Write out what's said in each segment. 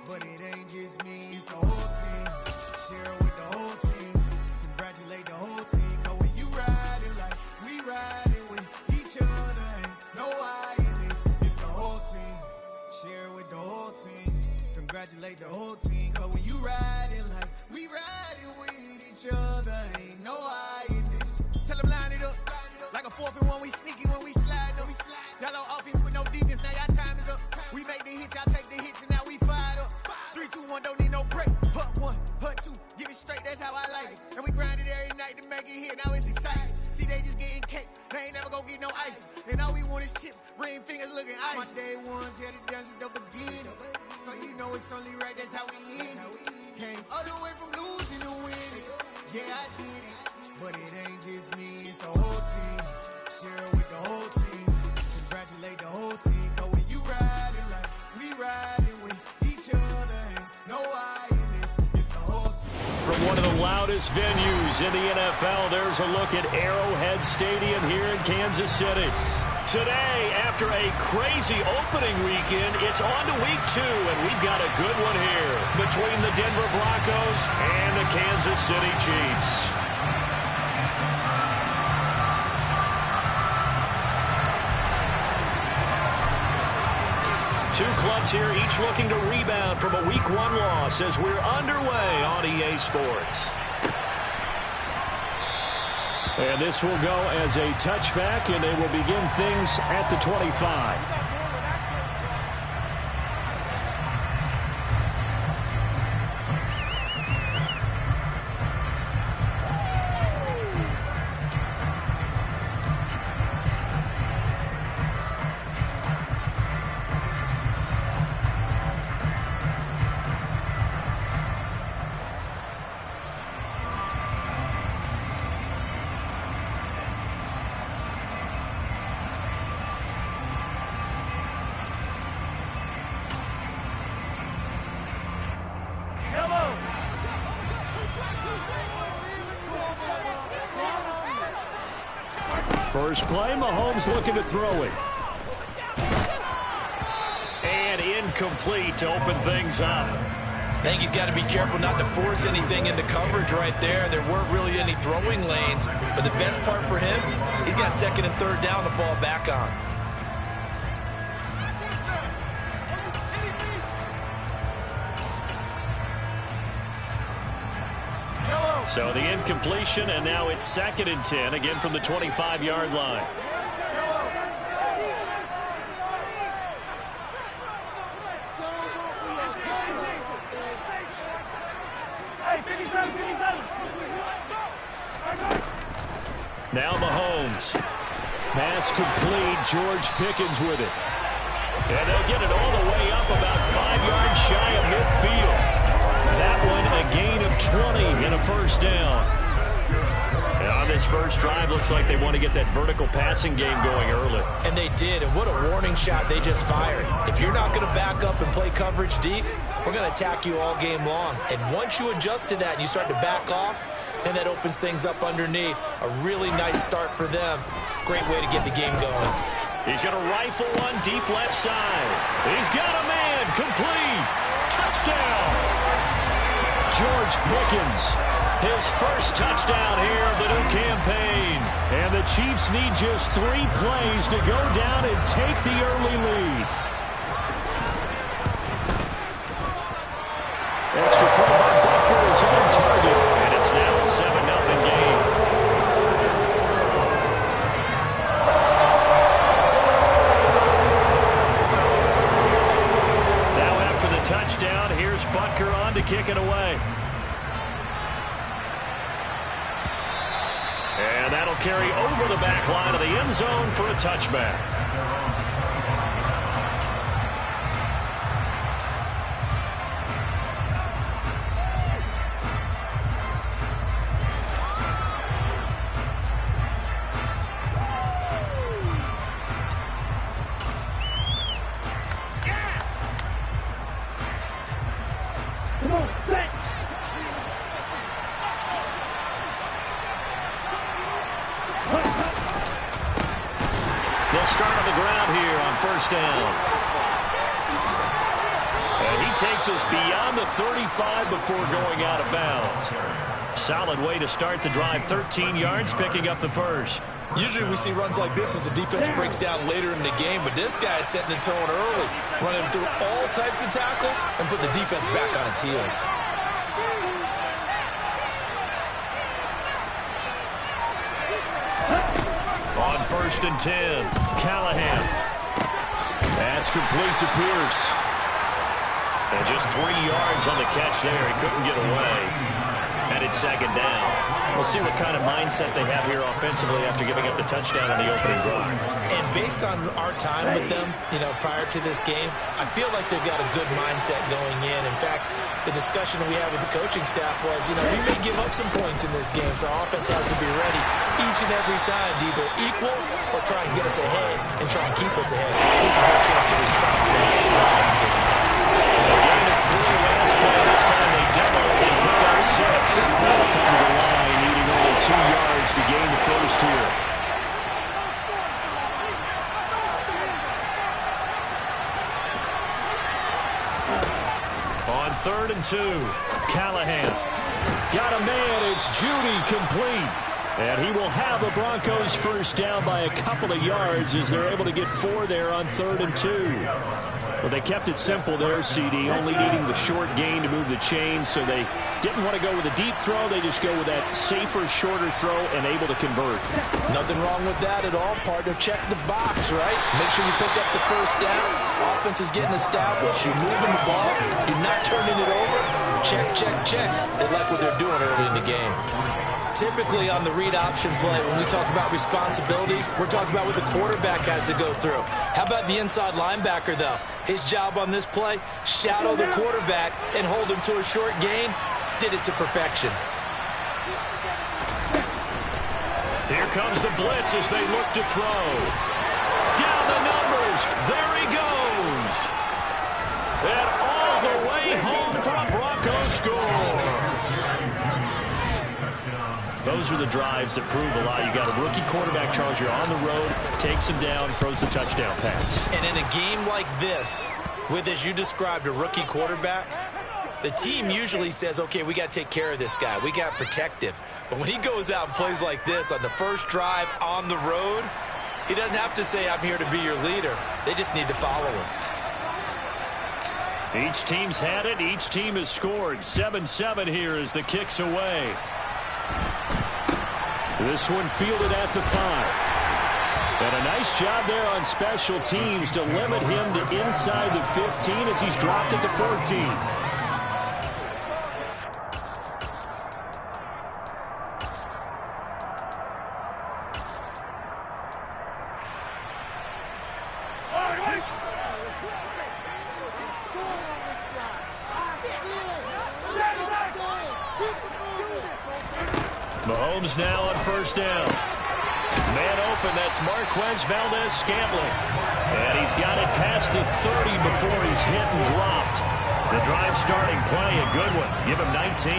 but it ain't just me, it's the whole team. Share it with the whole team. Congratulate the whole team. Cause when you riding like we riding with each other, ain't no I in this, it's the whole team. Share it with the whole team. Congratulate the whole team. Cause when you riding like we riding with each other, ain't no I in this. Tell them line it up. Like a 4th and 1, we sneaky when we slide up. Y'all on offense with no defense, now y'all time is up. We make the hits, y'all take the hits, and now we fired up. 3, 2, 1, don't need no break. Hut 1, hut 2, give it straight, that's how I like it. And we grind it every night to make it hit, now it's exciting. See, they just getting cake, they ain't never gonna get no ice. And all we want is chips, ring fingers looking ice. My day ones had to dance at the beginning. So you know it's only right, that's how we end it. Came all the way from losing to winning. Yeah, I did it. But it ain't just me, it's the whole team. Share it with the whole team. Congratulate the whole team. Cause when you riding like we riding with each other, ain't no I in this, it's the whole team. From one of the loudest venues in the NFL, there's a look at Arrowhead Stadium here in Kansas City. Today, after a crazy opening weekend, it's on to week 2, and we've got a good one here between the Denver Broncos and the Kansas City Chiefs. Two clubs here, each looking to rebound from a Week 1 loss as we're underway on EA Sports. And this will go as a touchback, and they will begin things at the 25. First play, Mahomes looking to throw it. And incomplete to open things up. I think he's got to be careful not to force anything into coverage right there. There weren't really any throwing lanes. But the best part for him, he's got 2nd and 3rd down to fall back on. So the incompletion, and now it's 2nd and 10, again from the 25-yard line. Now Mahomes. Pass complete. George Pickens with it. And they'll get it all the way up about 5 yards shy of midfield. That one a gain of 20 and a first down. And on this first drive, looks like they want to get that vertical passing game going early. And they did, and what a warning shot they just fired. If you're not going to back up and play coverage deep, we're going to attack you all game long. And once you adjust to that and you start to back off, then that opens things up underneath. A really nice start for them. Great way to get the game going. He's going to rifle one deep left side. He's got a man. Complete. Touchdown. George Pickens, his first touchdown here of the new campaign. And the Chiefs need just 3 plays to go down and take the early lead. Extra point by Butker is on target, and it's now a 7-0 game. Now after the touchdown, here's Butker on to kick it away. And that'll carry over the back line of the end zone for a touchback. They'll start on the ground here. And he takes us beyond the 35 before going out of bounds. Solid way to start the drive. 13 yards, picking up the first. Usually we see runs like this as the defense breaks down later in the game, but this guy is setting the tone early, running through all types of tackles and put the defense back on its heels. On 1st and 10, Callahan. That's complete to Pierce. And just 3 yards on the catch there. He couldn't get away. And it's 2nd down. We'll see what kind of mindset they have here offensively after giving up the touchdown on the opening drive. And based on our time with them, prior to this game, I feel like they've got a good mindset going in. In fact, the discussion that we had with the coaching staff was, we may give up some points in this game, so our offense has to be ready each and every time to either equal or try and get us ahead and try and keep us ahead. This is their chance to respond to their first touchdown game. Gain of 3 last play. This time they double and pick up 6. They'll come to the line, needing only 2 yards to gain the first here. On 3rd and 2, Callahan. Got a man, it's Judy, complete. And he will have the Broncos first down by a couple of yards as they're able to get 4 there on 3rd and 2. Well, they kept it simple there, CD, only needing the short gain to move the chain, so they didn't want to go with a deep throw. They just go with that safer, shorter throw and able to convert. Nothing wrong with that at all, partner. Check the box, right? Make sure you pick up the first down. Offense is getting established. You're moving the ball. You're not turning it over. Check, check, check. They like what they're doing early in the game. Typically on the read option play, when we talk about responsibilities, we're talking about what the quarterback has to go through. How about the inside linebacker, though? His job on this play, shadow the quarterback and hold him to a short gain. Did it to perfection. Here comes the blitz as they look to throw. Down the numbers. There he goes. And all the way home for a Broncos score. Those are the drives that prove a lot. You got a rookie quarterback, Charles. You're on the road, takes him down, throws the touchdown pass. And in a game like this, with, as you described, a rookie quarterback, the team usually says, okay, we got to take care of this guy. We got to protect him. But when he goes out and plays like this on the first drive on the road, he doesn't have to say, I'm here to be your leader. They just need to follow him. Each team's had it. Each team has scored. 7-7 here as the kick's away. This one fielded at the 5. And a nice job there on special teams to limit him to inside the 15 as he's dropped it to 14. Mahomes now on first down. Man open, that's Marquez Valdez-Scantling. And he's got it past the 30 before he's hit and dropped. The drive starting play, a good one. Give him 19.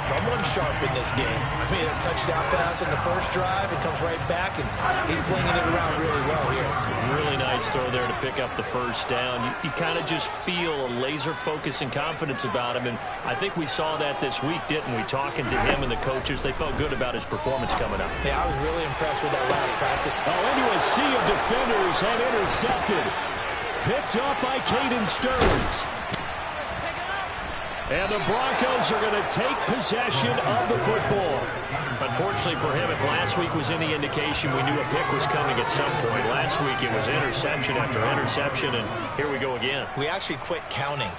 Someone's sharp in this game. I mean, a touchdown pass on the first drive. It comes right back, and he's flinging it around really well here. Really nice throw there to pick up the first down. You kind of just feel a laser focus and confidence about him, and I think we saw that this week, didn't we? Talking to him and the coaches, they felt good about his performance coming up. Yeah, I was really impressed with that last practice. Oh, into a sea of defenders and intercepted. Picked up by Caden Stearns. And the Broncos are going to take possession of the football. Unfortunately for him, if last week was any indication, we knew a pick was coming at some point. Last week it was interception after interception, and here we go again. We actually quit counting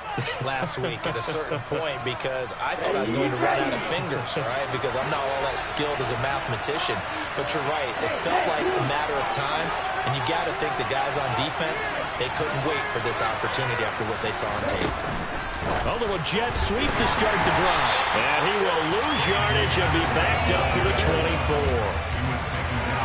last week at a certain point because I thought I was going to run out of fingers, all right, because I'm not all that skilled as a mathematician. But you're right. It felt like a matter of time, and you got to think the guys on defense, they couldn't wait for this opportunity after what they saw on tape. Although a jet sweep to start the drive. And he will lose yardage and be backed up to the 24.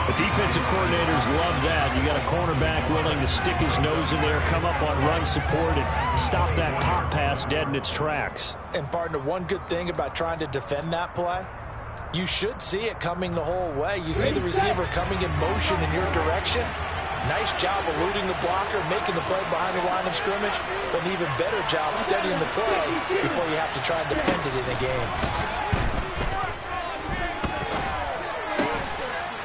The defensive coordinators love that. You got a cornerback willing to stick his nose in there, come up on run support, and stop that pop pass dead in its tracks. And, partner, one good thing about trying to defend that play, you should see it coming the whole way. You see the receiver coming in motion in your direction. Nice job eluding the blocker, making the play behind the line of scrimmage, but an even better job steadying the play before you have to try and defend it in the game.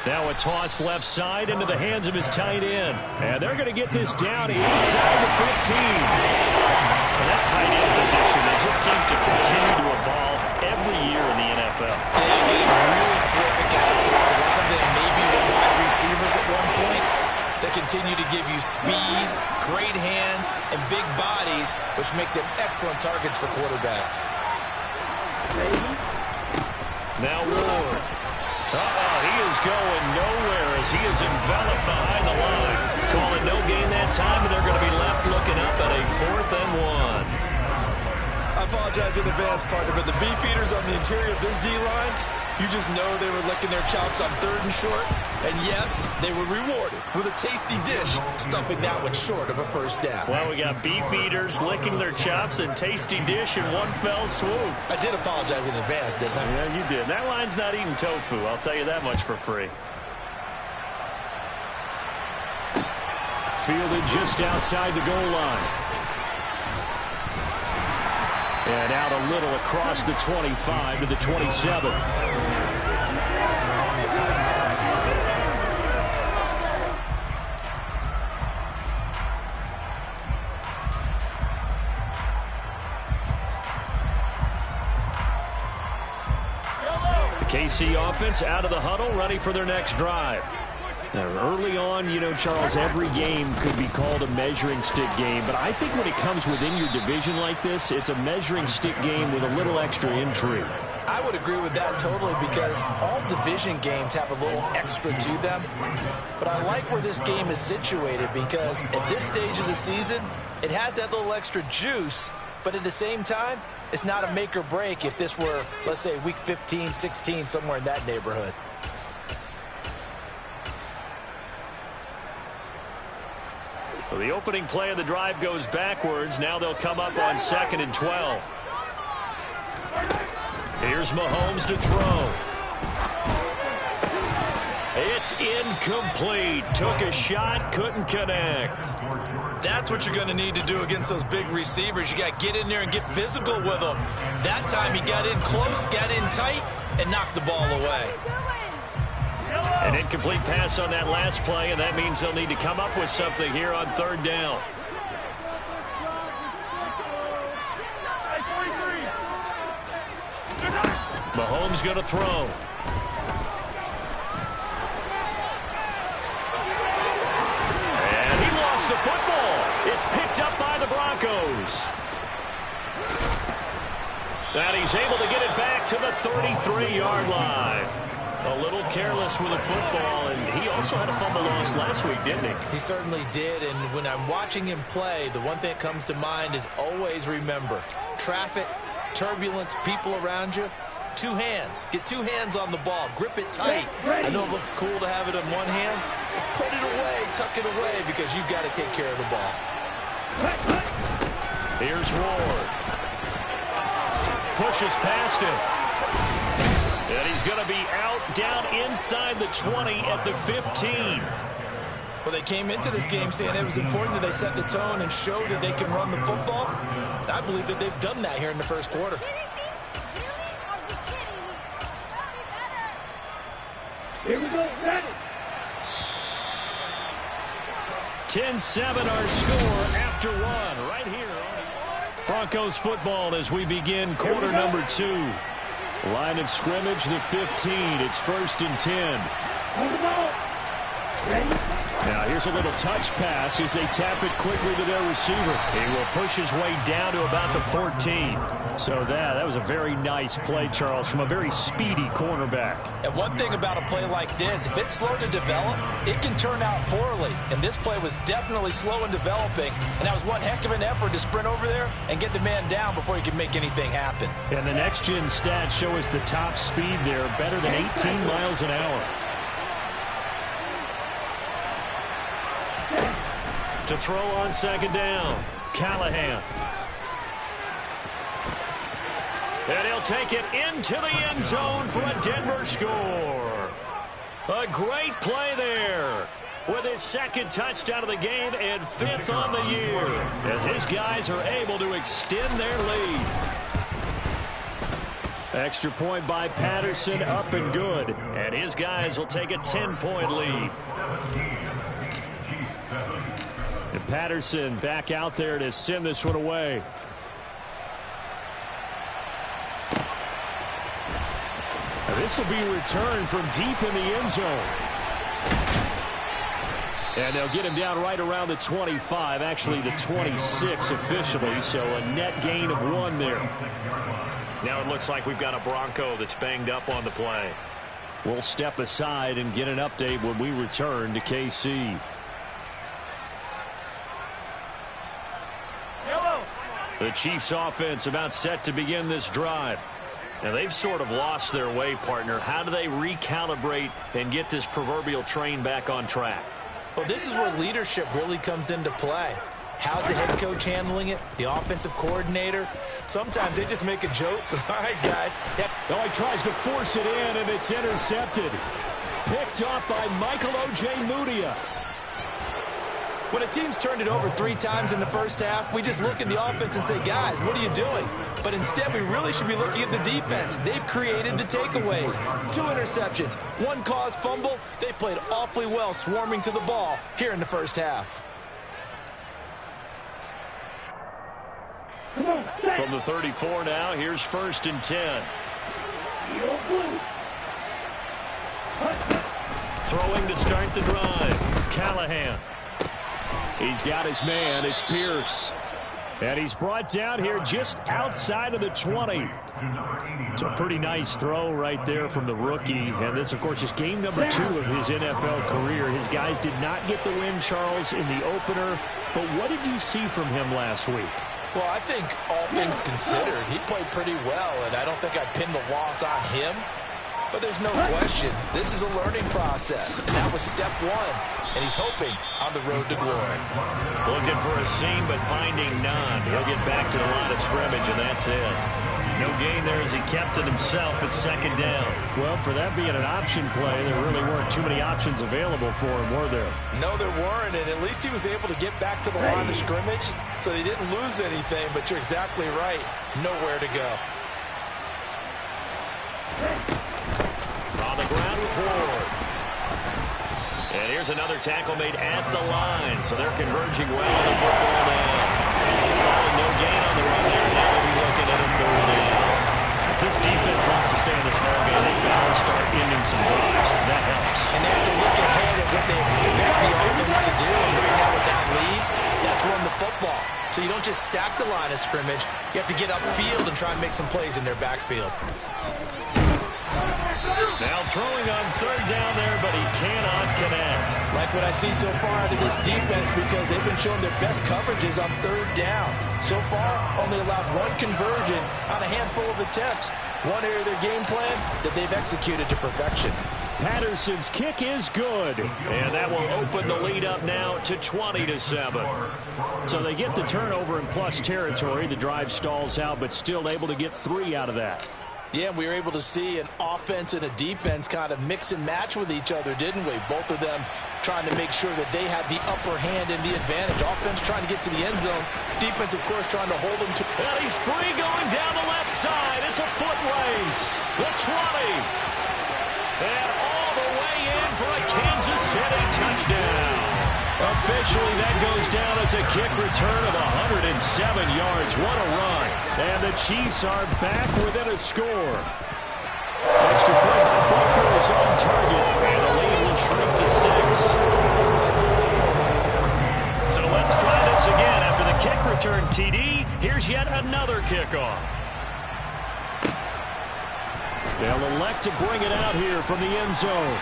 Now a toss left side into the hands of his tight end. And they're going to get this down inside the 15. And that tight end position, it just seems to continue to evolve every year in the NFL. Yeah, getting really terrific athletes. A lot of them maybe were wide receivers at one point. They continue to give you speed, great hands, and big bodies, which make them excellent targets for quarterbacks. Now Ward. He is going nowhere as he is enveloped behind the line. Calling no gain that time, and they're going to be left looking up at a 4th and 1. I apologize in advance, partner, but the beefeaters on the interior of this D-line, you just know they were licking their chops on 3rd and short. And yes, they were rewarded with a tasty dish, stuffing that one short of a first down. Well, we got beefeaters licking their chops and tasty dish in one fell swoop. I did apologize in advance, didn't I? Yeah, you did. That line's not eating tofu, I'll tell you that much for free. Fielded just outside the goal line. And out a little across the 25 to the 27. The KC offense out of the huddle, ready for their next drive. Now, early on, you know, Charles, every game could be called a measuring stick game, but I think when it comes within your division like this, it's a measuring stick game with a little extra intrigue. I would agree with that totally because all division games have a little extra to them. But I like where this game is situated because at this stage of the season, it has that little extra juice, but at the same time, it's not a make or break if this were, let's say, week 15, 16, somewhere in that neighborhood. So the opening play of the drive goes backwards. Now they'll come up on 2nd and 12. Here's Mahomes to throw. It's incomplete. Took a shot, couldn't connect. That's what you're going to need to do against those big receivers. You got to get in there and get physical with them. That time he got in close, got in tight, and knocked the ball away. An incomplete pass on that last play, and that means they'll need to come up with something here on 3rd down. Mahomes going to throw. And he lost the football. It's picked up by the Broncos. And he's able to get it back to the 33-yard line. A little careless with the football, and he also had a fumble loss last week, didn't he? He certainly did, and when I'm watching him play, the one thing that comes to mind is always remember, traffic, turbulence, people around you, 2 hands. Get 2 hands on the ball. Grip it tight. I know it looks cool to have it in one hand. Put it away, tuck it away, because you've got to take care of the ball. Here's Ward. Pushes past him. And he's going to be out down inside the 20 at the 15. Well, they came into this game saying it was important that they set the tone and show that they can run the football. And I believe that they've done that here in the first quarter. Here we go, ready. 10-7 our score after 1 right here. Broncos football as we begin quarter number 2. Line of scrimmage, the 15. It's 1st and 10. Hold the ball. Ready. Now here's a little touch pass as they tap it quickly to their receiver. He will push his way down to about the 14. So that was a very nice play, Charles, from a very speedy cornerback. And one thing about a play like this, if it's slow to develop, it can turn out poorly. And this play was definitely slow in developing. And that was one heck of an effort to sprint over there and get the man down before he could make anything happen. And the next-gen stats show us the top speed there, better than 18 miles an hour. To throw on 2nd down, Callahan. And he'll take it into the end zone for a Denver score. A great play there. with his second touchdown of the game and 5th on the year, as his guys are able to extend their lead. Extra point by Patterson, up and good. And his guys will take a 10-point lead. And Patterson back out there to send this one away. And this will be returned from deep in the end zone. And they'll get him down right around the 25, actually the 26 officially, so a net gain of 1 there. Now it looks like we've got a Bronco that's banged up on the play. We'll step aside and get an update when we return to KC. Hello. The Chiefs offense about set to begin this drive. Now they've sort of lost their way, partner. How do they recalibrate and get this proverbial train back on track? Well, this is where leadership really comes into play. How's the head coach handling it? The offensive coordinator? Sometimes they just make a joke. All right, guys. Oh, he tries to force it in, and it's intercepted. Picked off by Michael O.J. Mudia. When a team's turned it over 3 times in the first half, we just look at the offense and say, guys, what are you doing? But instead, we really should be looking at the defense. They've created the takeaways. 2 interceptions, 1 caused fumble. They played awfully well swarming to the ball here in the first half. From the 34 now, here's 1st and 10. Throwing to start the drive. Callahan. He's got his man. It's Pierce. And he's brought down here just outside of the 20. It's a pretty nice throw right there from the rookie. And this, of course, is game number 2 of his NFL career. His guys did not get the win, Charles, in the opener. But what did you see from him last week? Well, I think all things considered, he played pretty well, and I don't think I'd pin the loss on him. But there's no question, this is a learning process, and that was step 1, and he's hoping on the road to glory. Looking for a seam, but finding none. He'll get back to the line of scrimmage, and that's it. No gain there as he kept it himself at 2nd down. Well, for that being an option play, there really weren't too many options available for him, were there? No, there weren't, and at least he was able to get back to the line of scrimmage, so he didn't lose anything, but you're exactly right. Nowhere to go. On the ground with Ward. And here's another tackle made at the line, so they're converging well on the football now. No gain on the run there. Now they'll be looking at a 3rd down. If this defense wants to stay in this ballgame, they've got to start ending some drives. That helps. And they have to look ahead at what they expect the offense to do. And right now with that lead, that's run the football. So you don't just stack the line of scrimmage. You have to get upfield and try and make some plays in their backfield. Now throwing on 3rd down there, but he cannot connect. Like what I see so far out of this defense, because they've been showing their best coverages on 3rd down. So far, only allowed 1 conversion on a handful of attempts. One area of their game plan that they've executed to perfection. Patterson's kick is good, and that will open the lead up now to 20-7. So they get the turnover in plus territory. The drive stalls out, but still able to get 3 out of that. Yeah, we were able to see an offense and a defense kind of mix and match with each other, didn't we? Both of them trying to make sure that they have the upper hand and the advantage. Offense trying to get to the end zone. Defense, of course, trying to hold them to... Well, he's free going down the left side. It's a foot race. The 20. And all the way in for a Kansas City touchdown. Officially, that goes down as a kick return of 107 yards. What a run. And the Chiefs are back within a score. Extra point by Booker is on target. And the lead will shrink to 6. So let's try this again. After the kick return TD, here's yet another kickoff. They'll elect to bring it out here from the end zone.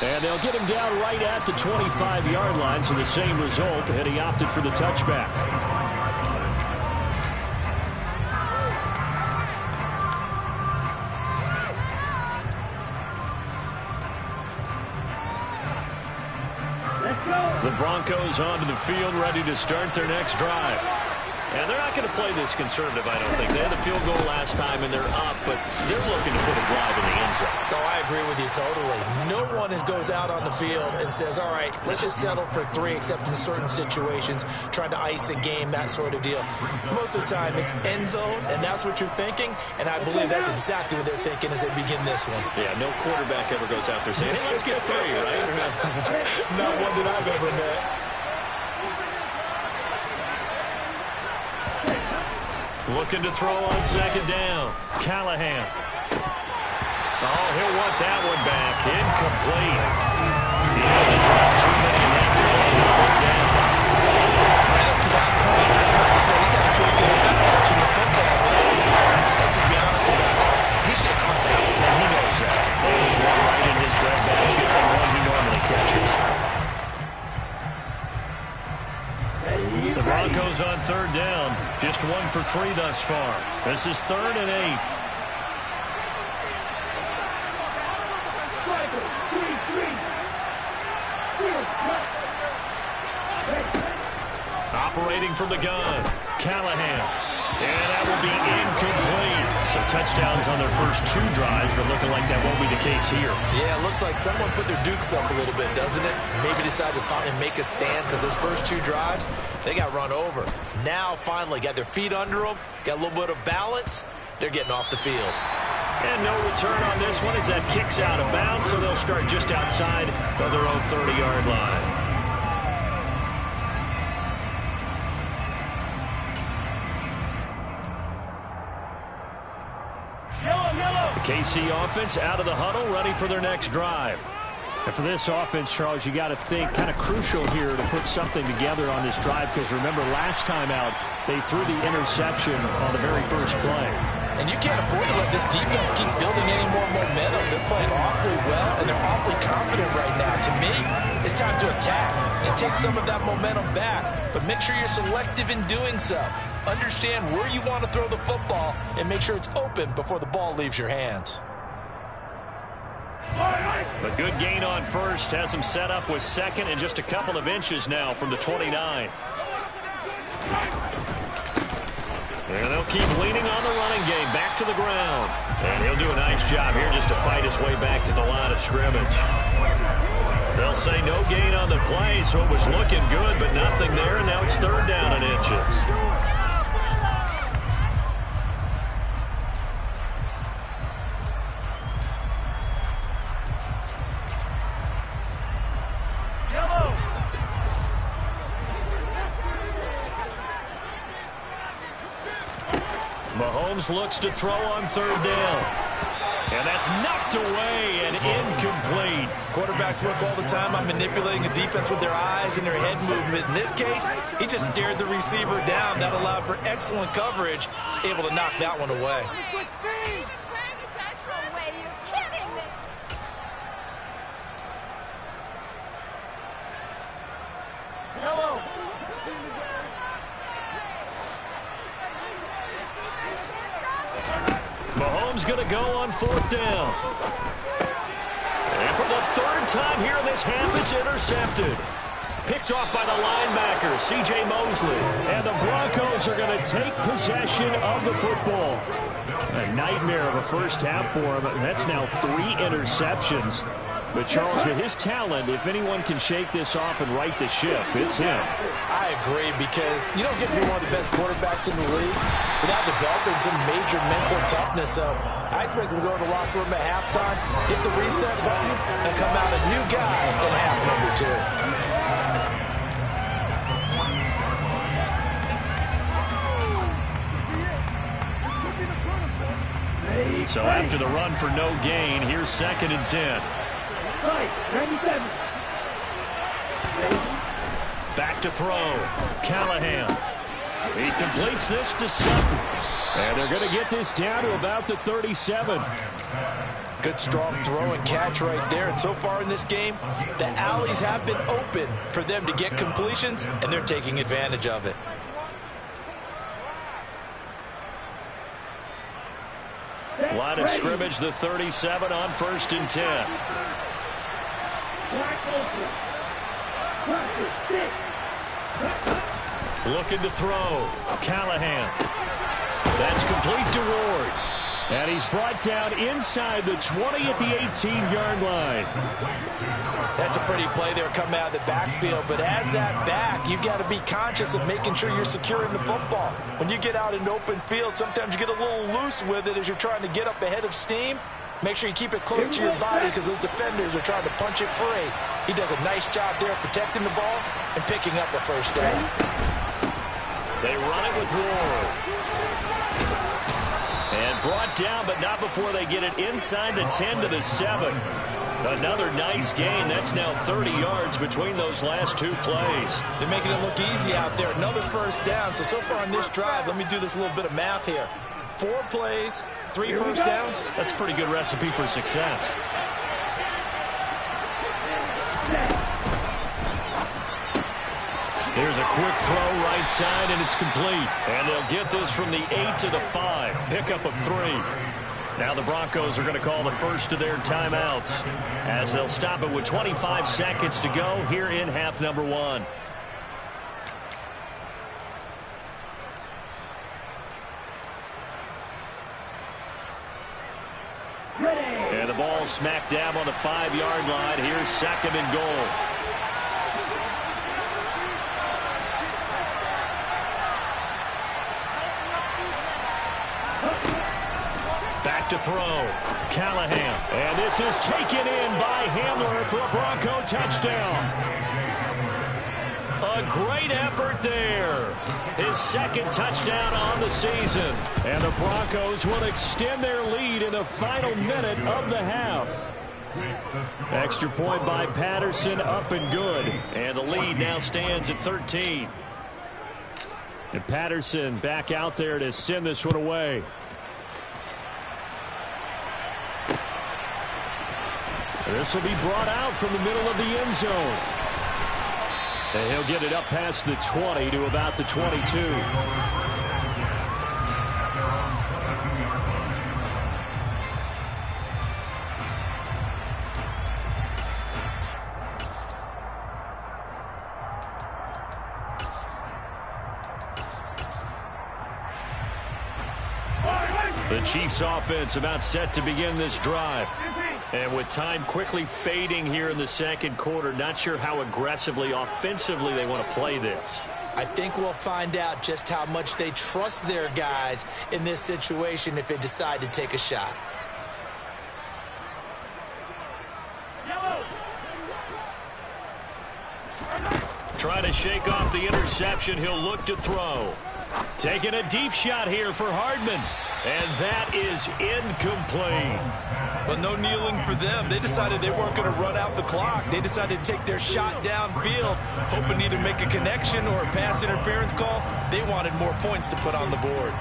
And they'll get him down right at the 25-yard line, so the same result, and he opted for the touchback. The Broncos onto the field, ready to start their next drive. And they're not going to play this conservative, I don't think. They had the field goal last time, and they're up, but they're looking to put a drive in the end zone. Oh, I agree with you totally. No one goes out on the field and says, all right, let's just settle for 3, except in certain situations, trying to ice a game, that sort of deal. Most of the time, it's end zone, and that's what you're thinking, and I believe that's exactly what they're thinking as they begin this one. Yeah, no quarterback ever goes out there saying, hey, let's get 3, right? Not one that I've ever met. Looking to throw on second down. Callahan. Oh, he'll want that one back. Incomplete. He hasn't dropped too many yet to go on third down. Right up to that point, I was about to say he's had a pretty good enough catching the football, but let's just be honest about it. He should have caught that one. And he knows that. There's one right in his breadbasket and one he normally catches. The Broncos on third down. Just 1 for 3 thus far. This is 3rd and 8. Operating from the gun. Callahan. And that will be incomplete. So touchdowns on their first 2 drives, but looking like that won't be the case here. Yeah, it looks like someone put their dukes up a little bit, doesn't it? Maybe decided to finally make a stand because those first 2 drives, they got run over. Now, finally, got their feet under them, got a little bit of balance. They're getting off the field. And no return on this one as that kicks out of bounds, so they'll start just outside of their own 30-yard line. KC offense out of the huddle, ready for their next drive. And for this offense, Charles, you got to think kind of crucial here to put something together on this drive, because remember last time out, they threw the interception on the very first play. And you can't afford to let this defense keep building any more momentum. They're playing awfully well, and they're awfully confident right now. To me, it's time to attack and take some of that momentum back. But make sure you're selective in doing so. Understand where you want to throw the football and make sure it's open before the ball leaves your hands. A good gain on first has him set up with second and just a couple of inches now from the 29. And they'll keep leaning on the running game back to the ground. And he'll do a nice job here just to fight his way back to the line of scrimmage. They'll say no gain on the play, so it was looking good, but nothing there, and now it's 3rd down and inches. Mahomes looks to throw on 3rd down. And that's knocked away and incomplete. Quarterbacks work all the time on manipulating a defense with their eyes and their head movement. In this case, he just stared the receiver down. That allowed for excellent coverage, able to knock that one away. Mahomes going to go on 4th down. And for the 3rd time here in this half, it's intercepted. Picked off by the linebacker, C.J. Mosley. And the Broncos are going to take possession of the football. A nightmare of a first half for him. That's now 3 interceptions. But Charles, with his talent, if anyone can shake this off and right the ship, it's him. I agree, because you don't get to be one of the best quarterbacks in the league without developing some major mental toughness. So I expect him to go to the locker room at halftime, hit the reset button, and come out a new guy in half number 2. So after the run for no gain, here's 2nd and 10. Back to throw. Callahan. He completes this to Sutton. And they're going to get this down to about the 37. Good strong throw and catch right there. And so far in this game, the alleys have been open for them to get completions, and they're taking advantage of it. Line of scrimmage, the 37 on 1st and 10. Looking to throw. Callahan. That's complete to Ward. And he's brought down inside the 20 at the 18-yard line. That's a pretty play there coming out of the backfield. But as that back, you've got to be conscious of making sure you're securing the football. When you get out in open field, sometimes you get a little loose with it as you're trying to get up ahead of steam. Make sure you keep it close to your body because those defenders are trying to punch it free. He does a nice job there protecting the ball and picking up a first down. They run it with Ward. And brought down, but not before they get it inside the 10 to the 7. Another nice gain. That's now 30 yards between those last two plays. They're making it look easy out there. Another first down. So far on this drive, let me do this little bit of math here. 4 plays, 3 first downs. That's a pretty good recipe for success. Here's a quick throw right side, and it's complete. And they'll get this from the 8 to the 5. Pickup of 3. Now the Broncos are going to call the first of their timeouts as they'll stop it with 25 seconds to go here in half number 1. And the ball smack dab on the 5-yard line. Here's 2nd and goal. Back to throw. Callahan. And this is taken in by Hamler for a Bronco touchdown. A great effort there. His 2nd touchdown on the season. And the Broncos will extend their lead in the final minute of the half. Extra point by Patterson, up and good. And the lead now stands at 13. And Patterson back out there to send this one away. This will be brought out from the middle of the end zone. And he'll get it up past the 20 to about the 22. The Chiefs offense about set to begin this drive. And with time quickly fading here in the second quarter, not sure how aggressively, offensively they want to play this. I think we'll find out just how much they trust their guys in this situation if they decide to take a shot. Trying to shake off the interception. He'll look to throw. Taking a deep shot here for Hardman. And that is incomplete. But no kneeling for them. They decided they weren't going to run out the clock. They decided to take their shot downfield, hoping to either make a connection or a pass interference call. They wanted more points to put on the board.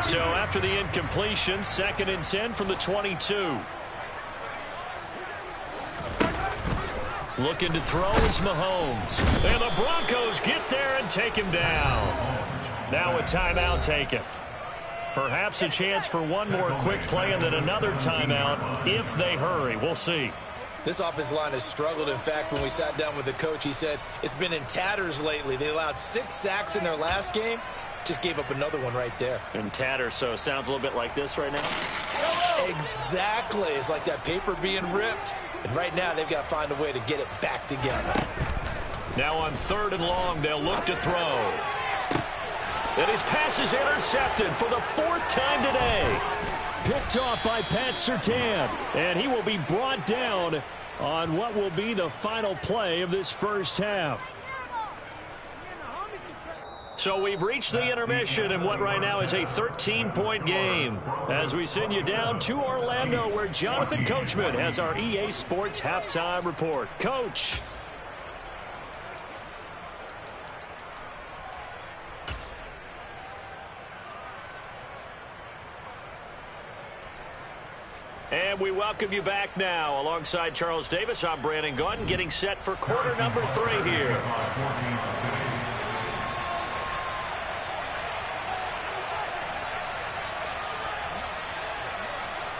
So after the incompletion, 2nd and 10 from the 22. Looking to throw is Mahomes. And the Broncos get there and take him down. Now a timeout taken. Perhaps a chance for one more quick play and then another timeout if they hurry. We'll see. This offensive line has struggled. In fact, when we sat down with the coach, he said it's been in tatters lately. They allowed 6 sacks in their last game. Just gave up another one right there. In tatters, so it sounds a little bit like this right now. Exactly. It's like that paper being ripped. And right now, they've got to find a way to get it back together. Now on 3rd and long, they'll look to throw. And his pass is intercepted for the 4th time today. Picked off by Pat Surtain. And he will be brought down on what will be the final play of this first half. So we've reached the intermission in what right now is a 13-point game as we send you down to Orlando where Jonathan Coachman has our EA Sports halftime report. Coach. And we welcome you back now. Alongside Charles Davis, I'm Brandon Gaudin getting set for quarter number 3 here.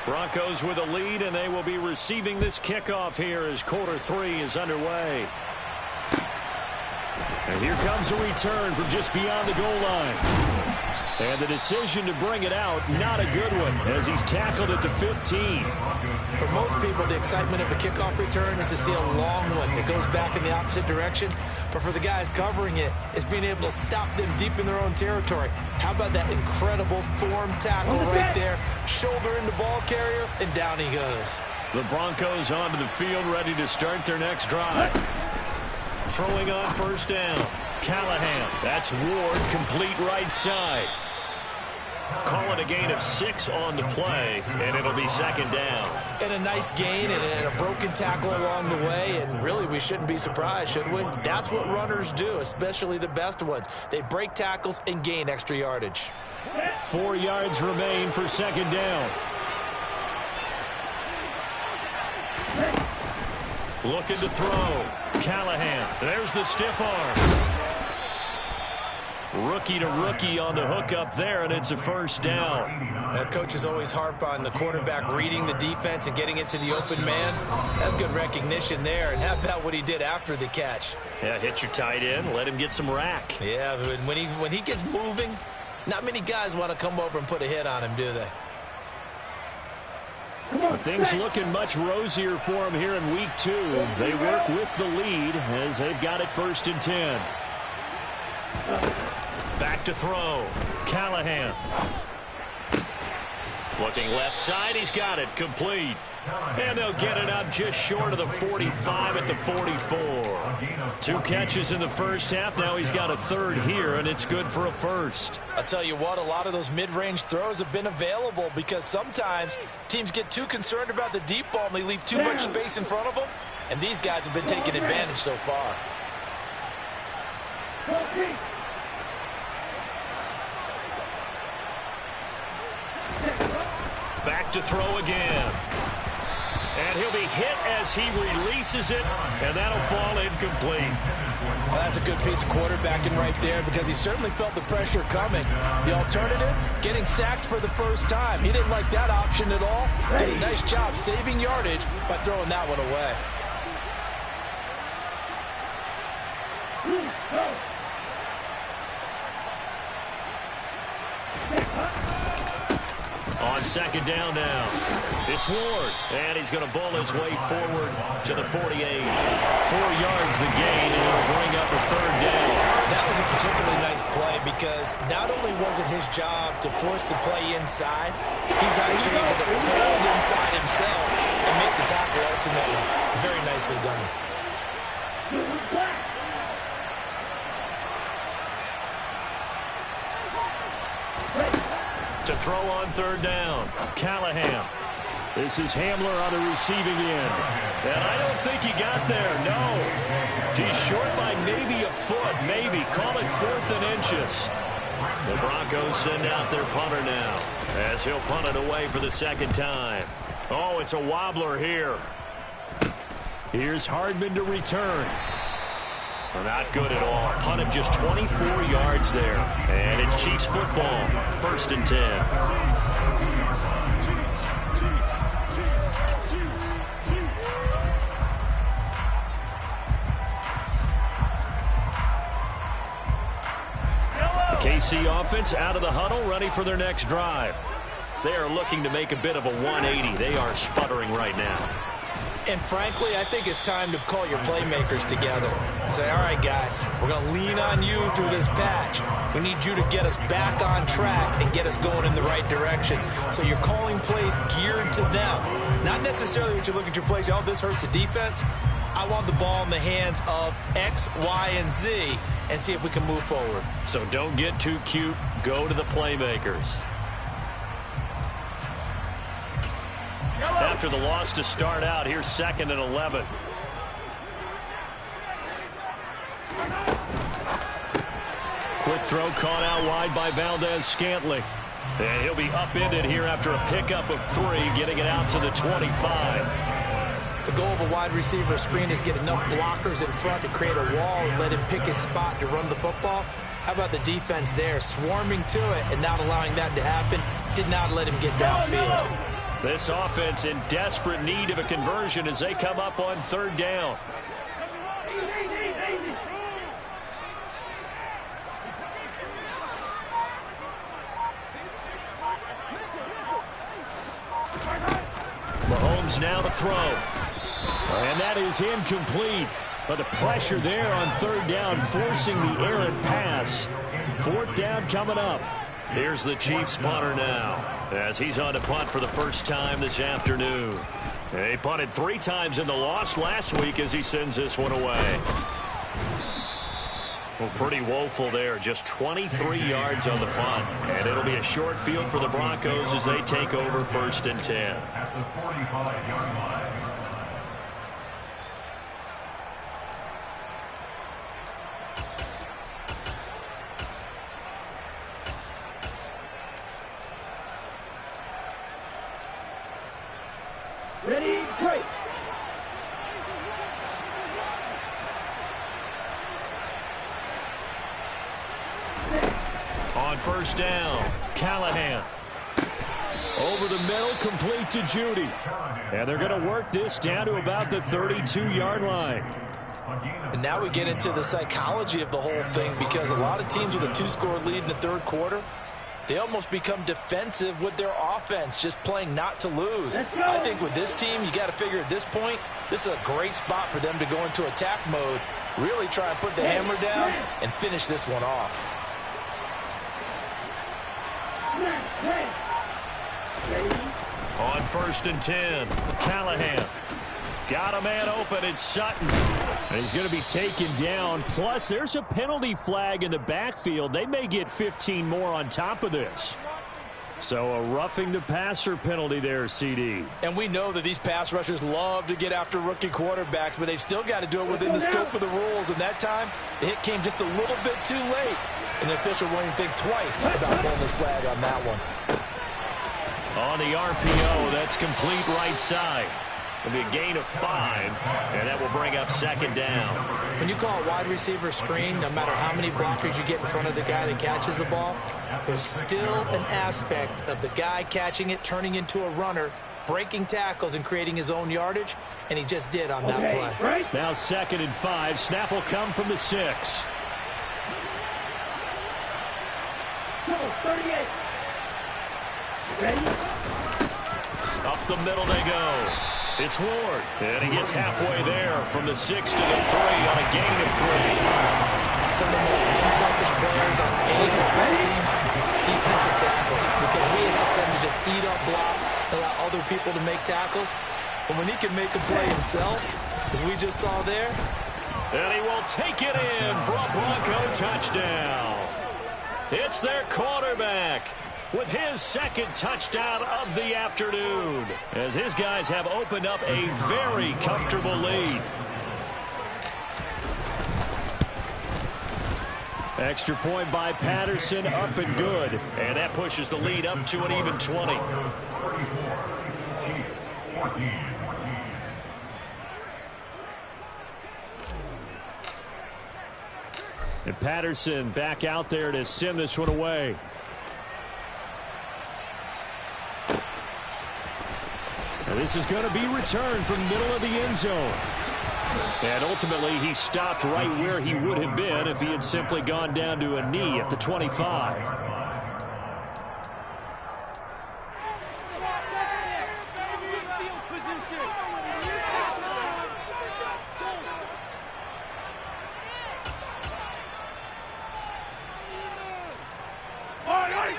Broncos with a lead, and they will be receiving this kickoff here as quarter 3 is underway. And here comes a return from just beyond the goal line. And the decision to bring it out, not a good one, as he's tackled at the 15. For most people, the excitement of a kickoff return is to see a long one that goes back in the opposite direction. But for the guys covering it, it's being able to stop them deep in their own territory. How about that incredible form tackle right there? Shoulder into ball carrier, and down he goes. The Broncos onto the field, ready to start their next drive. Throwing on first down. Callahan. That's Ward, complete right side. Call it a gain of 6 on the play, and it'll be second down. And a nice gain and a broken tackle along the way, and really we shouldn't be surprised, should we? That's what runners do, especially the best ones. They break tackles and gain extra yardage. 4 yards remain for second down. Looking to throw. Callahan. There's the stiff arm. Rookie to rookie on the hook up there, and it's a first down. Coaches always harp on the quarterback reading the defense and getting it to the open man. That's good recognition there. And how about what he did after the catch? Yeah, hit your tight end, let him get some rack. Yeah, when he gets moving, not many guys want to come over and put a hit on him, do they? Things looking much rosier for him here in week 2. They work with the lead as they've got it 1st and 10. Back to throw. Callahan. Looking left side. He's got it. Complete. And they'll get it up just short of the 45 at the 44. 2 catches in the first half. Now he's got a 3rd here, and it's good for a 1st. I'll tell you what, a lot of those mid-range throws have been available because sometimes teams get too concerned about the deep ball and they leave too much space in front of them. And these guys have been taking advantage so far. Back to throw again. And he'll be hit as he releases it, and that'll fall incomplete. Well, that's a good piece of quarterbacking right there because he certainly felt the pressure coming. The alternative, getting sacked for the first time. He didn't like that option at all. Did a nice job saving yardage by throwing that one away. On second down now, it's Ward, and he's going to bull his way forward to the 48. 4 yards the gain, and it'll bring up a 3rd down. That was a particularly nice play because not only was it his job to force the play inside, he was actually able to fold inside himself and make the tackle ultimately. Very nicely done. To throw on 3rd down, Callahan. This is Hamler on the receiving end. And I don't think he got there, no. He's short by maybe a foot, maybe. Call it 4th and inches. The Broncos send out their punter now as he'll punt it away for the 2nd time. Oh, it's a wobbler here. Here's Hardman to return. Not good at all. Punt of just 24 yards there. And it's Chiefs football. 1st and 10. The KC offense out of the huddle, ready for their next drive. They are looking to make a bit of a 180. They are sputtering right now. And frankly, I think it's time to call your playmakers together and say, all right, guys, we're going to lean on you through this patch. We need you to get us back on track and get us going in the right direction. So you're calling plays geared to them. Not necessarily what you look at your plays, oh, this hurts the defense. I want the ball in the hands of X, Y, and Z and see if we can move forward. So don't get too cute. Go to the playmakers. After the loss to start out, here's 2nd and 11. Quick throw caught out wide by Valdez-Scantling. And he'll be upended here after a pickup of 3, getting it out to the 25. The goal of a wide receiver screen is get enough blockers in front to create a wall and let him pick his spot to run the football. How about the defense there, swarming to it and not allowing that to happen? Did not let him get downfield. This offense in desperate need of a conversion as they come up on third down. Mahomes now to throw. And that is incomplete. But the pressure there on third down, forcing the errant pass. Fourth down coming up. Here's the Chiefs punter now, as he's on to punt for the first time this afternoon. He punted 3 times in the loss last week as he sends this one away. Well, pretty woeful there. Just 23 yards on the punt. And it'll be a short field for the Broncos as they take over 1st and 10. At the 45-yard line. Ready, break. On first down, Callahan. Over the middle, complete to Judy. And they're going to work this down to about the 32-yard line. And now we get into the psychology of the whole thing, because a lot of teams with a 2-score lead in the third quarter, they almost become defensive with their offense, just playing not to lose. I think with this team, you got to figure at this point, this is a great spot for them to go into attack mode, really try and put the hammer down and finish this one off. On 1st and 10, Callahan. Got a man open, it's Sutton. And he's going to be taken down. Plus, there's a penalty flag in the backfield. They may get 15 more on top of this. So a roughing the passer penalty there, CD. And we know that these pass rushers love to get after rookie quarterbacks, but they've still got to do it within the scope of the rules. And that time, the hit came just a little bit too late. And the official won't even think twice about pulling this flag on that one. On the RPO, that's complete right side. It'll be a gain of 5, and that will bring up 2nd down. When you call a wide receiver screen, no matter how many blockers you get in front of the guy that catches the ball, there's still an aspect of the guy catching it, turning into a runner, breaking tackles and creating his own yardage, and he just did on that play. Now 2nd and 5. Snap will come from the 6. 38. Ready? Up the middle they go. It's Ward, and he gets halfway there from the 6 to the 3 on a gain of 3. Some of the most unselfish players on any football team, defensive tackles, because we ask them to just eat up blocks, allow other people to make tackles. But when he can make a play himself, as we just saw there, and he will take it in for a Bronco touchdown. It's their quarterback with his 2nd touchdown of the afternoon, as his guys have opened up a very comfortable lead. Extra point by Patterson, up and good. And that pushes the lead up to an even 20. And Patterson back out there to send this one away. And this is going to be returned from the middle of the end zone. And ultimately, he stopped right where he would have been if he had simply gone down to a knee at the 25.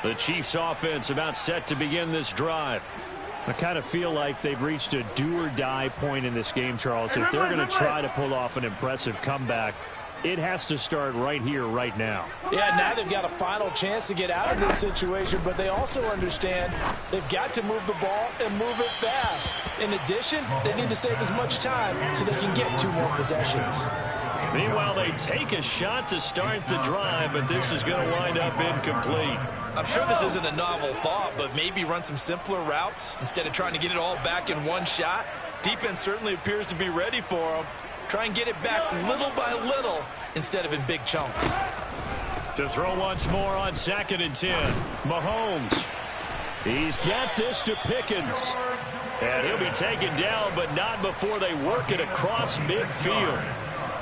The Chiefs offense about set to begin this drive. I kind of feel like they've reached a do-or-die point in this game, Charles. If they're going to try to pull off an impressive comeback, it has to start right here, right now. Yeah, now they've got a final chance to get out of this situation, but they also understand they've got to move the ball and move it fast. In addition, they need to save as much time so they can get 2 more possessions. Meanwhile, they take a shot to start the drive, but this is going to wind up incomplete. I'm sure this isn't a novel thought, but maybe run some simpler routes instead of trying to get it all back in one shot. Defense certainly appears to be ready for them. Try and get it back little by little instead of in big chunks. To throw once more on 2nd and 10. Mahomes. He's got this to Pickens. And he'll be taken down, but not before they work it across midfield.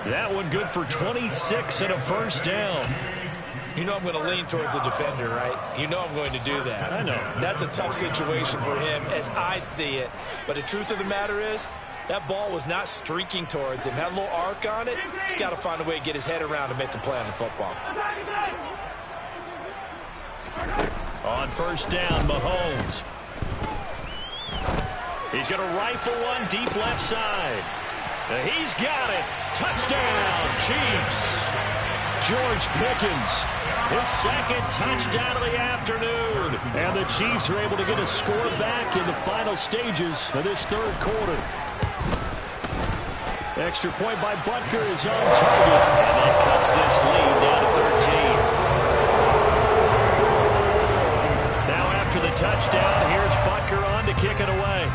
That one good for 26 and a first down. You know I'm going to lean towards the defender, right? You know I'm going to do that. I know. That's a tough situation for him as I see it. But the truth of the matter is, that ball was not streaking towards him. Had a little arc on it. He's got to find a way to get his head around to make a play on the football. On first down, Mahomes. He's going to rifle one deep left side. He's got it. Touchdown, Chiefs. George Pickens, his second touchdown of the afternoon. And the Chiefs are able to get a score back in the final stages of this third quarter. Extra point by Butker is on target. And that cuts this lead down to 13. Now after the touchdown, here's Butker on to kick it away.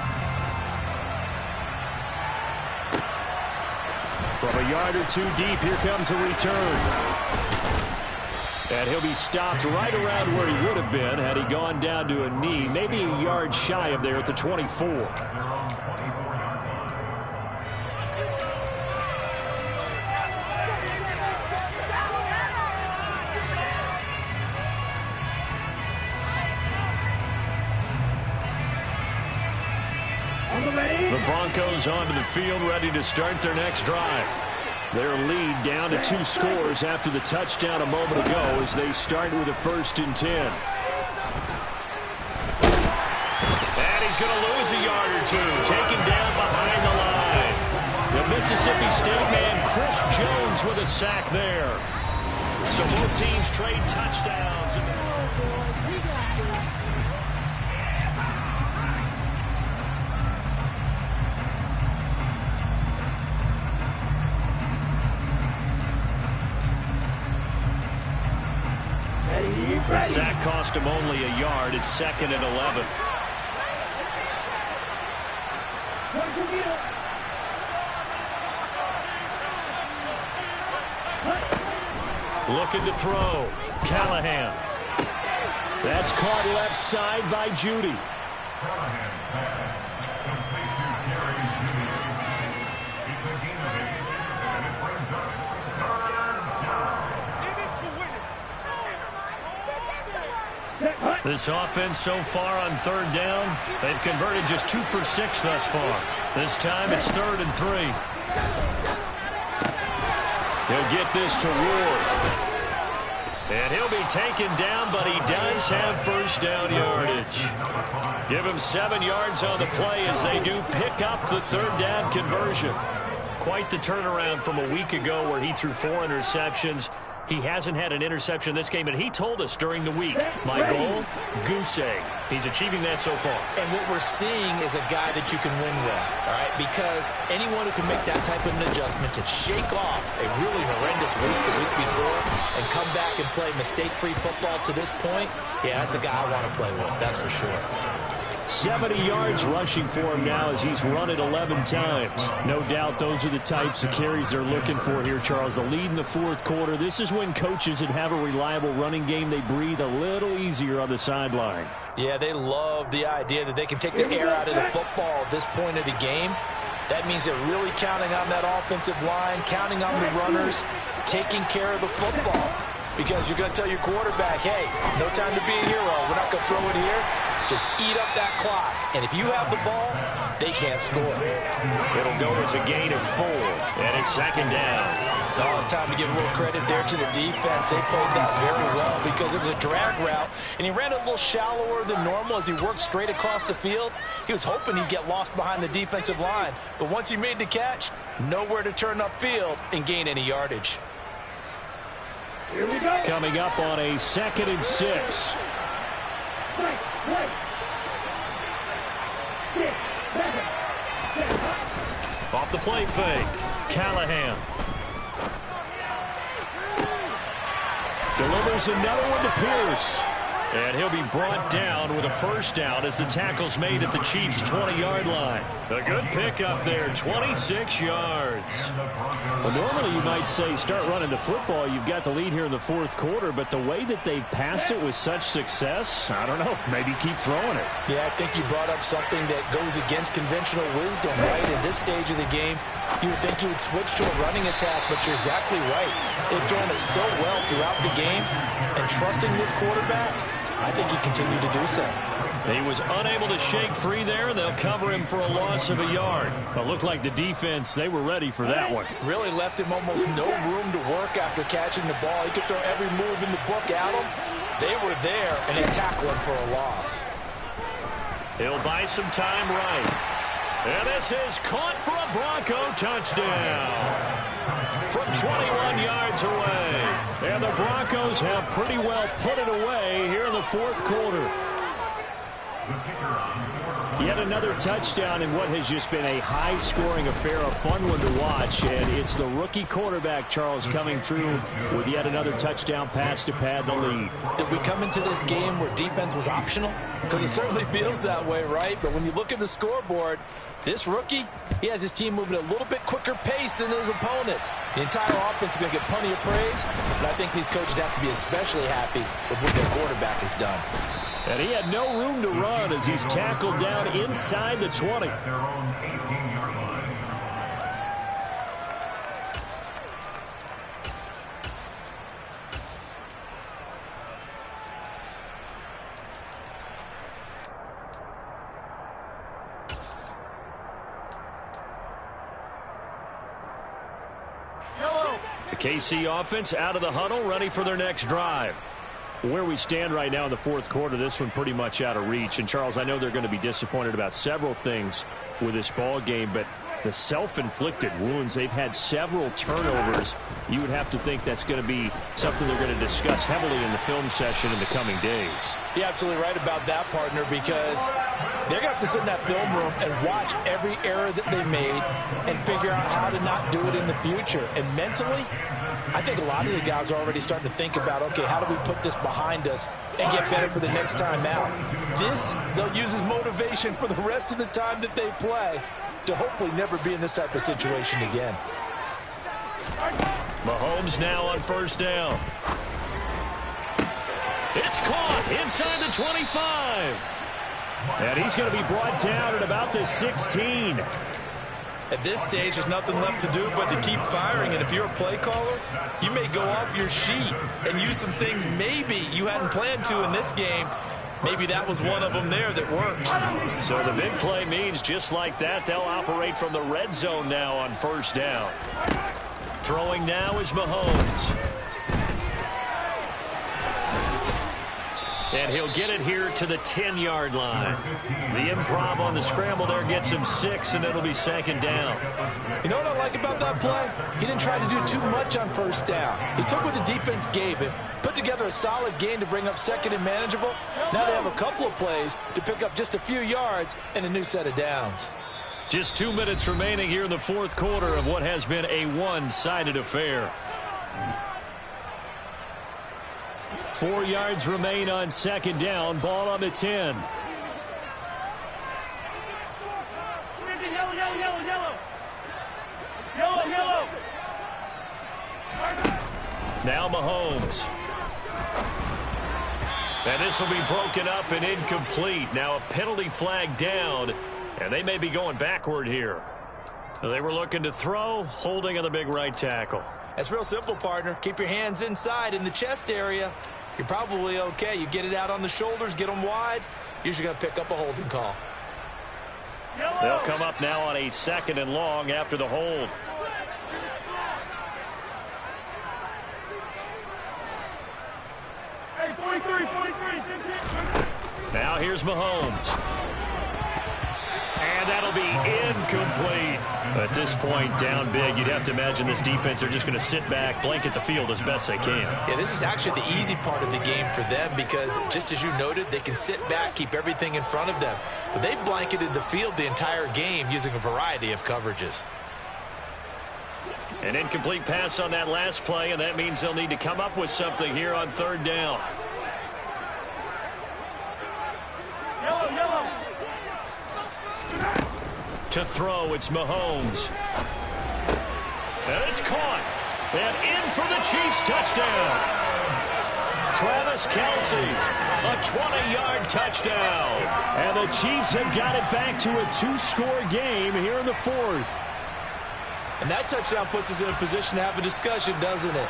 From a yard or two deep, here comes a return. And he'll be stopped right around where he would have been had he gone down to a knee, maybe a yard shy of there at the 24. The Broncos onto the field, ready to start their next drive. Their lead down to 2 scores after the touchdown a moment ago as they start with a 1st and 10. And he's going to lose a yard or two, taken down behind the line. The Mississippi State man, Chris Jones, with a sack there. So both teams trade touchdowns. The sack cost him only a yard. It's 2nd and 11. Looking to throw. Callahan. That's caught left side by Judy. This offense so far on 3rd down, they've converted just 2 for 6 thus far. This time it's 3rd and 3. He'll get this to Ward. And he'll be taken down, but he does have first down yardage. Give him 7 yards on the play as they do pick up the 3rd down conversion. Quite the turnaround from a week ago where he threw 4 interceptions. He hasn't had an interception in this game, and he told us during the week, my goal, goose egg. He's achieving that so far. And what we're seeing is a guy that you can win with, all right? Because anyone who can make that type of an adjustment to shake off a really horrendous week the week before and come back and play mistake-free football to this point, yeah, that's a guy I want to play with, that's for sure. 70 yards rushing for him now as he's run it 11 times. No doubt those are the types of carries they're looking for here, Charles. The lead in the 4th quarter. This is when coaches that have a reliable running game, they breathe a little easier on the sideline. Yeah, they love the idea that they can take the air out of the football at this point of the game. That means they're really counting on that offensive line, counting on the runners, taking care of the football. Because you're going to tell your quarterback, hey, no time to be a hero. We're not going to throw it here. Just eat up that clock. And if you have the ball, they can't score. It'll go as a gain of 4. And it's 2nd down. Oh, it's time to give a little credit there to the defense. They played that very well because it was a drag route. And he ran a little shallower than normal as he worked straight across the field. He was hoping he'd get lost behind the defensive line. But once he made the catch, nowhere to turn upfield and gain any yardage. Here we go. Coming up on a 2nd and 6. Off the play fake. Callahan. Delivers another one to Pierce. And he'll be brought down with a first down as the tackle's made at the Chiefs' 20-yard line. A good pickup there, 26 yards. Well, normally you might say start running the football. You've got the lead here in the fourth quarter, but the way that they've passed it with such success, I don't know, maybe keep throwing it. Yeah, I think you brought up something that goes against conventional wisdom, right? In this stage of the game, you would think you would switch to a running attack, but you're exactly right. They've thrown it so well throughout the game, and trusting this quarterback, I think he continued to do so. He was unable to shake free there. They'll cover him for a loss of a yard. But looked like the defense, they were ready for that one. Really left him almost no room to work after catching the ball. He could throw every move in the book at him. They were there, and they tackled him for a loss. He'll buy some time right. And this is caught for a Bronco touchdown from 21 yards away. And the Broncos have pretty well put it away here in the fourth quarter. Yet another touchdown in what has just been a high-scoring affair, a fun one to watch. And it's the rookie quarterback, Charles, coming through with yet another touchdown pass to pad the lead. Did we come into this game where defense was optional? Because it certainly feels that way, right? But when you look at the scoreboard, this rookie, he has his team moving at a little bit quicker pace than his opponents. The entire offense is going to get plenty of praise, but I think these coaches have to be especially happy with what their quarterback has done. And he had no room to run as he's tackled down inside the 20. Their own 18-yard line. The KC offense out of the huddle, ready for their next drive. Where we stand right now in the fourth quarter, this one pretty much out of reach. And, Charles, I know they're going to be disappointed about several things with this ball game, but the self-inflicted wounds, they've had several turnovers. You would have to think that's going to be something they're going to discuss heavily in the film session in the coming days. You're absolutely right about that, partner, because they're going to have to sit in that film room and watch every error that they made and figure out how to not do it in the future. And mentally, I think a lot of the guys are already starting to think about, okay, how do we put this behind us and get better for the next time out? This, they'll use as motivation for the rest of the time that they play to hopefully never be in this type of situation again. Mahomes now on first down. It's caught inside the 25. And he's going to be brought down at about the 16. At this stage, there's nothing left to do but to keep firing. And if you're a play caller, you may go off your sheet and use some things maybe you hadn't planned to in this game. Maybe that was one of them there that worked. So the big play means just like that, they'll operate from the red zone now on first down. Throwing now is Mahomes. And he'll get it here to the 10-yard line. The improv on the scramble there gets him 6, and it'll be second down. You know what I like about that play? He didn't try to do too much on first down. He took what the defense gave him, put together a solid game to bring up second and manageable. Now they have a couple of plays to pick up just a few yards and a new set of downs. Just 2 minutes remaining here in the fourth quarter of what has been a one-sided affair. 4 yards remain on second down. Ball on the 10. Yellow. Now Mahomes. And this will be broken up and incomplete. Now a penalty flag down, and they may be going backward here. They were looking to throw, holding on the big right tackle. That's real simple, partner. Keep your hands inside in the chest area. You're probably okay. You get it out on the shoulders, get them wide. Usually going to pick up a holding call. They'll come up now on a second and long after the hold. Hey, 43. Now here's Mahomes. And that'll be incomplete. At this point, down big, you'd have to imagine this defense, they're just going to sit back, blanket the field as best they can. Yeah, this is actually the easy part of the game for them because, just as you noted, they can sit back, keep everything in front of them. But they've blanketed the field the entire game using a variety of coverages. An incomplete pass on that last play, and that means they'll need to come up with something here on third down. To throw, it's Mahomes. And it's caught. And in for the Chiefs touchdown. Travis Kelce, a 20-yard touchdown. And the Chiefs have got it back to a 2-score game here in the fourth. And that touchdown puts us in a position to have a discussion, doesn't it?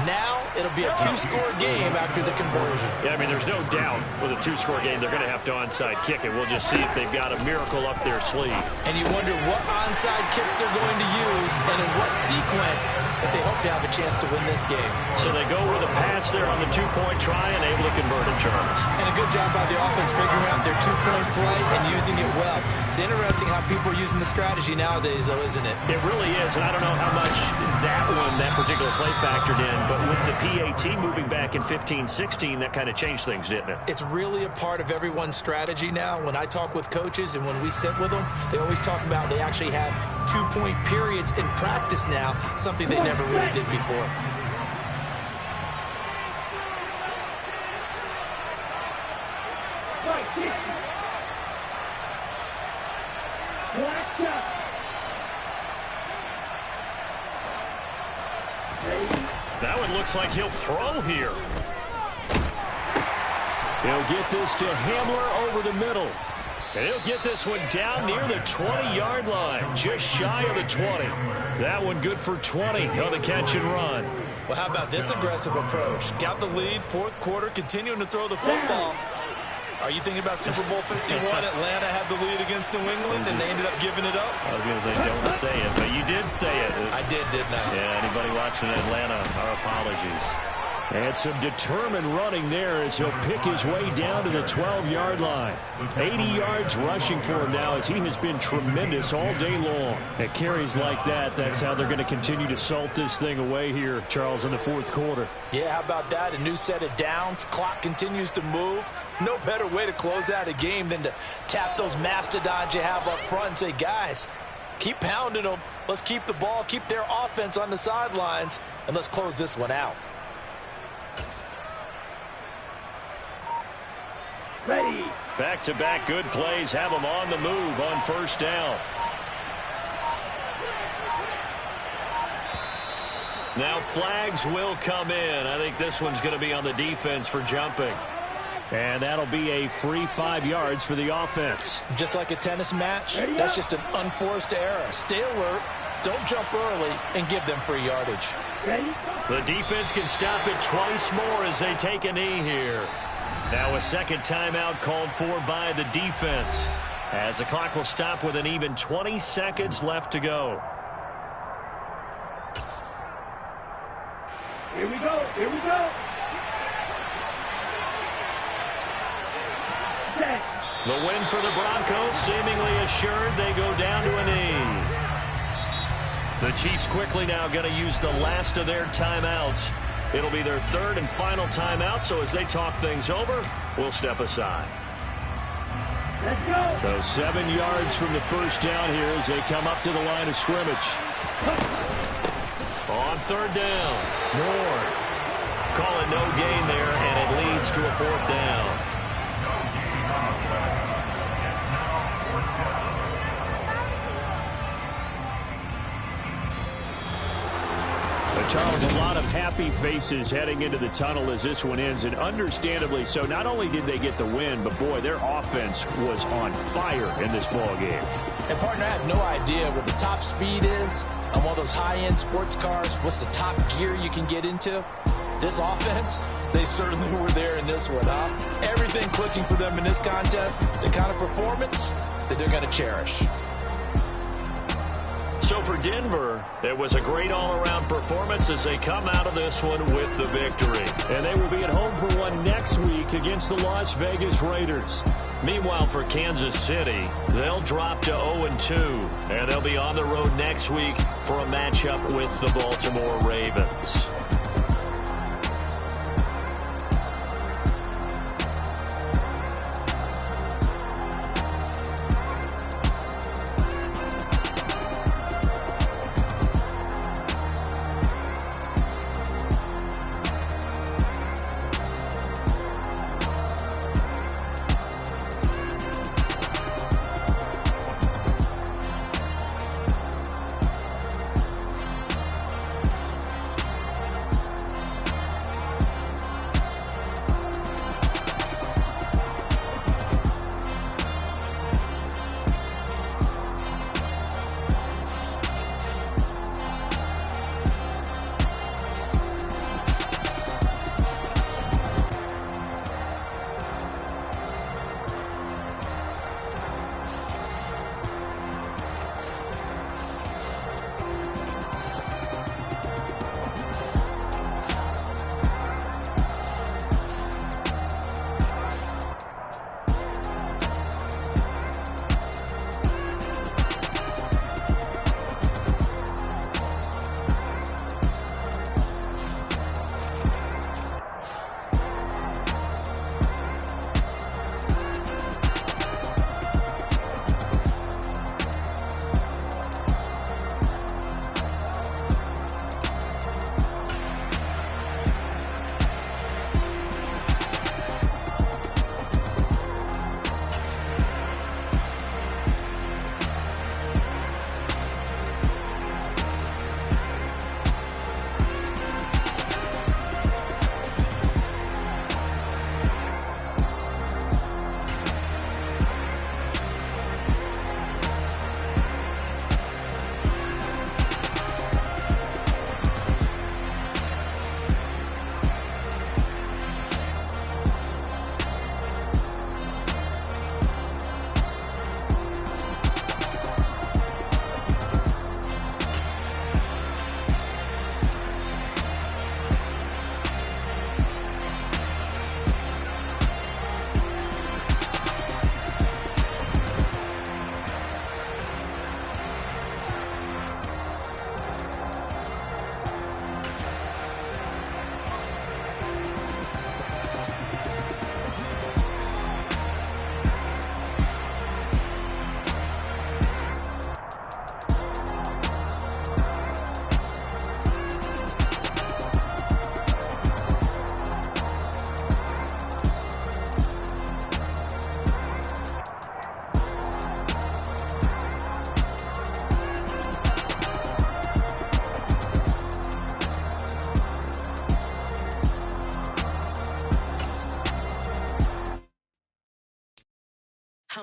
Now it'll be a 2-score game after the conversion. Yeah, I mean, there's no doubt with a 2-score game they're going to have to onside kick it. We'll just see if they've got a miracle up their sleeve. And you wonder what onside kicks they're going to use and in what sequence if they hope to have a chance to win this game. So they go with a pass there on the 2-point try and able to convert it, Charles. And a good job by the offense figuring out their 2-point play and using it well. It's interesting how people are using the strategy nowadays, though, isn't it? It really is, and I don't know how much that particular play factored in, but with the PAT moving back in 15-16, that kind of changed things, didn't it? It's really a part of everyone's strategy now. When I talk with coaches and when we sit with them, they always talk about they actually have 2-point periods in practice now, something they never really did before. That one looks like he'll throw here. He'll get this to Hamler over the middle. And he'll get this one down near the 20-yard line, just shy of the 20. That one good for 20 on the catch and run. Well, how about this aggressive approach? Got the lead, fourth quarter, continuing to throw the football. Are you thinking about Super Bowl 51? Atlanta had the lead against New England, and they ended up giving it up? I was going to say, don't say it, but you did say it. I didn't I? Yeah, anybody watching Atlanta, our apologies. And some determined running there as he'll pick his way down to the 12-yard line. 80 yards rushing for him now as he has been tremendous all day long. At carries like that, that's how they're going to continue to salt this thing away here, Charles, in the fourth quarter. Yeah, how about that? A new set of downs. Clock continues to move. No better way to close out a game than to tap those mastodons you have up front and say, guys, keep pounding them. Let's keep the ball, keep their offense on the sidelines, and let's close this one out. Ready. Back-to-back good plays have them on the move on first down. Now flags will come in. I think this one's going to be on the defense for jumping. And that'll be a free 5 yards for the offense. Just like a tennis match, that's just an unforced error. Stay alert, don't jump early, and give them free yardage. Ready. The defense can stop it twice more as they take a knee here. Now a second timeout called for by the defense, as the clock will stop with an even 20 seconds left to go. Here we go. Here we go. Set. The win for the Broncos seemingly assured. They go down to a knee. The Chiefs quickly now going to use the last of their timeouts. It'll be their third and final timeout, so as they talk things over, we'll step aside. Let's go. So 7 yards from the first down here as they come up to the line of scrimmage. On third down, Moore. Call it no gain there, and it leads to a fourth down. Charles, a lot of happy faces heading into the tunnel as this one ends, and understandably so. Not only did they get the win, but boy, their offense was on fire in this ball game. And partner, I have no idea what the top speed is on one of those high-end sports cars. What's the top gear you can get into? This offense, they certainly were there in this one, huh? Everything clicking for them in this contest, the kind of performance that they're going to cherish. So for Denver, it was a great all-around performance as they come out of this one with the victory. And they will be at home for one next week against the Las Vegas Raiders. Meanwhile, for Kansas City, they'll drop to 0-2, and they'll be on the road next week for a matchup with the Baltimore Ravens.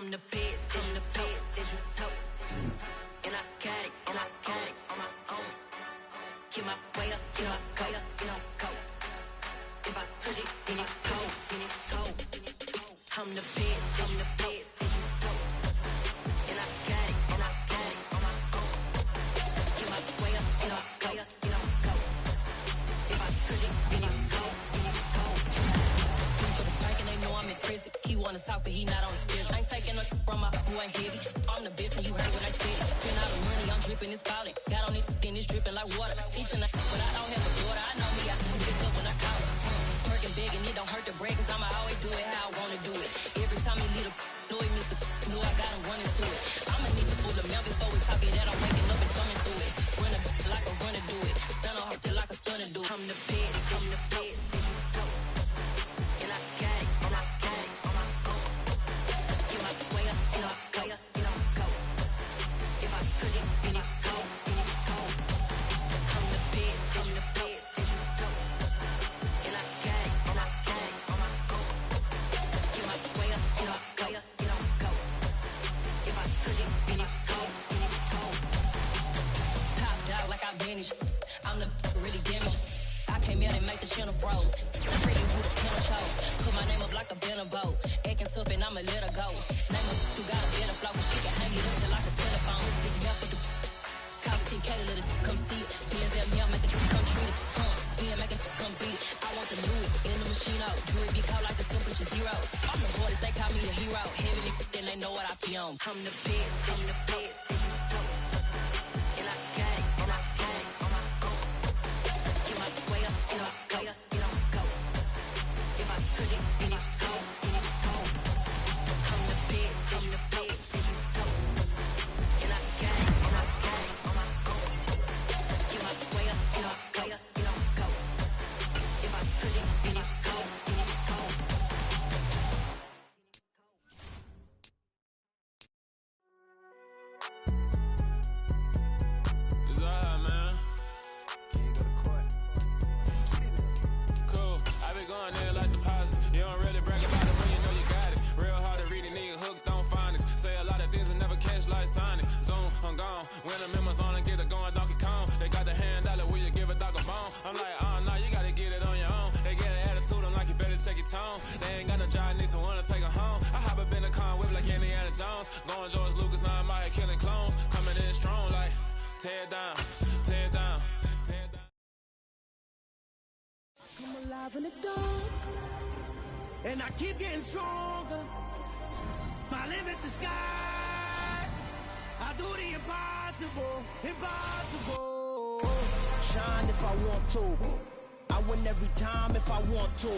I'm the best, and the best, as you know. And I got it, on my own. Get my way up, get my go, go. If I touch it, then it's cold, I'm the best, as you know. And I got it, on my own. Get my way up, get my go, go. If I touch it, then it's cold, For the park and they know I'm in prison. He wanna talk, but he not on the schedule. I ain't taking no from my boy heavy. I'm the best, and you heard what I said. Spend all the money, I'm dripping, it's falling. Got on it, then it's dripping like water. Teaching but I don't have a daughter. I know me, I can pick up when I call it. Working big, and it don't hurt to break, cause I'ma always do it how I wanna do it. Every time he lead a know it, Mr. Know I got him running to it. I'ma need the full amount before we talk it that I'm waking up and coming through it. Run a like a runner do it. Stun on her till like a stunner do it. I'm the best, as you know. And I got it, on my own. Get my way up, go. If I touch it, then it's cold, I'm the best, as you know. And I got it, on my own. Get my way up, go. If I touch it, then it's cold, Top dog like I manage. I'm the really damaged. I came out and make the channel froze. I'm really who the piano chose. Put my name up like a banner boat. Acting tough and I'ma let her go. Name her who got a better flow, but she can hang it up till like a telephone. Sticking up with the cops, 10K to let it come see it. Bands at me, I'll make it come treat it. Spin, make it come beat it. I want the new in the machine out. Jewelry be cold like the temperature 0. I'm the hardest, they call me a hero. Heavy, then they know what I be on. I'm the best, as you know. And I got it, on my own. Get my way up, go. If I touch it, then it's cold, I'm the best, as you know. And I got it, on my own. Get my way up, go. If I touch it, then it's cold, It's alright, man. Cool. I been going there like deposit. You don't really brag about it when you know you got it. Real hard to read a nigga hook, don't find it. Say a lot of things and never catch like Sonic. Zoom, I'm gone. When the members on and get it going Donkey Kong. They got the hand dollar, will you give a dog a bone? I'm like, oh no, you gotta get it on your own. They get an attitude, I'm like, you better check your tone. They ain't got no job, need someone to take her home. I hop up in the car, whip like Indiana Jones. Going George Lucas, now I'm out here killing clones. Coming in strong like, tear down, tear down, tear down. Come alive in the dark, and I keep getting stronger. My limit's the sky. I do the impossible. Shine if I want to. I win every time if I want to.